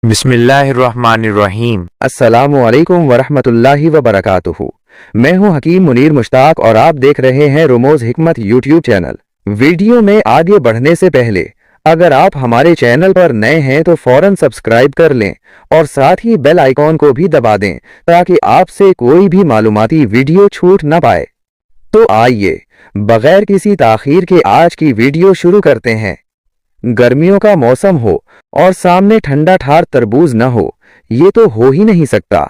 बिस्मिल्लाहिर्रहमानिर्रहीम। अस्सलामुअलैकुम वरहमतुल्लाहि वबरकातुहू। मैं हूं हकीम मुनीर मुश्ताक और आप देख रहे हैं रुमूज़ हिकमत यूट्यूब चैनल। वीडियो में आगे बढ़ने से पहले अगर आप हमारे चैनल पर नए हैं तो फौरन सब्सक्राइब कर लें और साथ ही बेल आइकॉन को भी दबा दें ताकि आपसे कोई भी मालूमाती वीडियो छूट न पाए। तो आइए बगैर किसी ताखीर के आज की वीडियो शुरू करते हैं। गर्मियों का मौसम हो और सामने ठंडा ठार तरबूज न हो, ये तो हो ही नहीं सकता।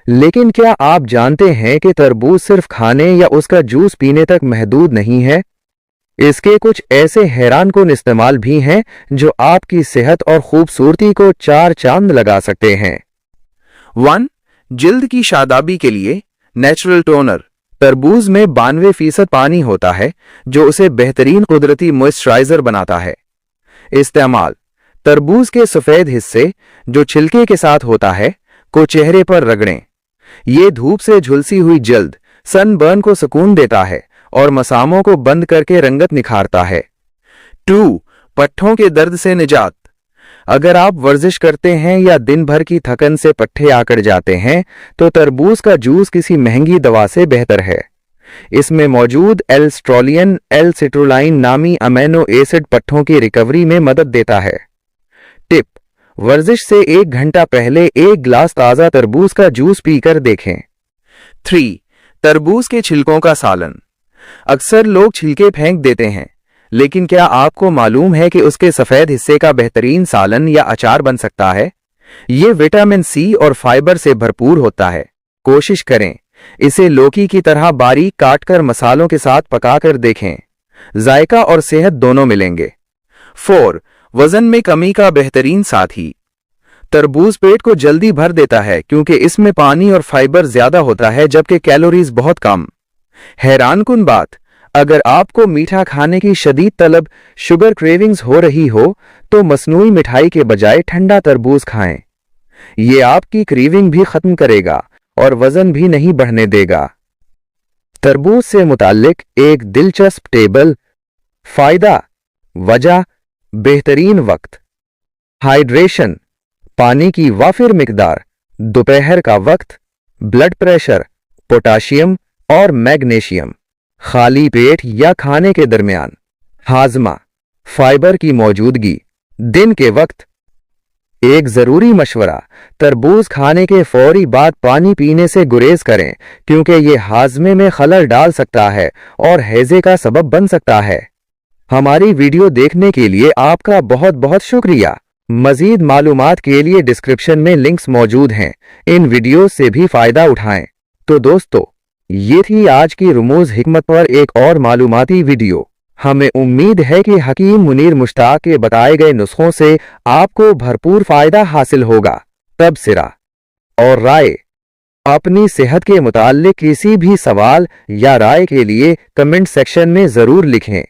लेकिन क्या आप जानते हैं कि तरबूज सिर्फ खाने या उसका जूस पीने तक महदूद नहीं है? इसके कुछ ऐसे हैरानकुन इस्तेमाल भी हैं जो आपकी सेहत और खूबसूरती को चार चांद लगा सकते हैं। 1. जिल्द की शादाबी के लिए नेचुरल टोनर। तरबूज में 92% पानी होता है जो उसे बेहतरीन कुदरती मॉइस्चराइजर बनाता है। इस्तेमाल: तरबूज के सफेद हिस्से जो छिलके के साथ होता है को चेहरे पर रगड़ें। ये धूप से झुलसी हुई जल्द सनबर्न को सुकून देता है और मसामों को बंद करके रंगत निखारता है। 2. पट्ठों के दर्द से निजात। अगर आप वर्जिश करते हैं या दिन भर की थकन से पट्ठे आकड़ जाते हैं तो तरबूज का जूस किसी महंगी दवा से बेहतर है। इसमें मौजूद एल-स्ट्रोलियन एल-सिट्रुलाइन नामी अमीनो एसिड पट्ठों की रिकवरी में मदद देता है। टिप: वर्जिश से 1 घंटा पहले 1 गिलास ताज़ा तरबूज का जूस पीकर देखें। 3. तरबूज के छिलकों का सालन। अक्सर लोग छिलके फेंक देते हैं, लेकिन क्या आपको मालूम है कि उसके सफेद हिस्से का बेहतरीन सालन या अचार बन सकता है? ये विटामिन सी और फाइबर से भरपूर होता है। कोशिश करें इसे लौकी की तरह बारीक काटकर मसालों के साथ पकाकर देखें। जायका और सेहत दोनों मिलेंगे। 4. वजन में कमी का बेहतरीन साथी। तरबूज पेट को जल्दी भर देता है क्योंकि इसमें पानी और फाइबर ज्यादा होता है जबकि कैलोरीज बहुत कम। हैरानकुन बात, अगर आपको मीठा खाने की शदीद तलब शुगर क्रेविंग्स हो रही हो तो मसनूई मिठाई के बजाय ठंडा तरबूज खाएं। ये आपकी क्रेविंग भी खत्म करेगा और वजन भी नहीं बढ़ने देगा। तरबूज से मुताल्लिक एक दिलचस्प टेबल। फायदा, वजह, बेहतरीन वक्त। हाइड्रेशन, पानी की वाफिर मिकदार, दोपहर का वक्त, ब्लड प्रेशर, पोटाशियम और मैग्नीशियम, खाली पेट या खाने के दरमियान। हाजमा, फाइबर की मौजूदगी, दिन के वक्त। एक जरूरी मशवरा, तरबूज खाने के फौरी बाद पानी पीने से गुरेज करें क्योंकि यह हाजमे में खलल डाल सकता है और हैजे का सबब बन सकता है। हमारी वीडियो देखने के लिए आपका बहुत बहुत शुक्रिया। मजीद मालूमात के लिए डिस्क्रिप्शन में लिंक्स मौजूद हैं, इन वीडियो से भी फायदा उठाएं। तो दोस्तों, ये थी आज की रुमूज़ हिकमत पर एक और मालूमाती वीडियो। हमें उम्मीद है कि हकीम मुनीर मुश्ताक के बताए गए नुस्खों से आपको भरपूर फायदा हासिल होगा। तबसरा और राय: अपनी सेहत के मुताल्लिक किसी भी सवाल या राय के लिए कमेंट सेक्शन में जरूर लिखें।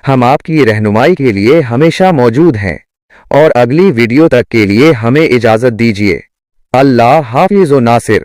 हम आपकी रहनुमाई के लिए हमेशा मौजूद हैं और अगली वीडियो तक के लिए हमें इजाजत दीजिए। अल्लाह हाफिज़ व नासिर।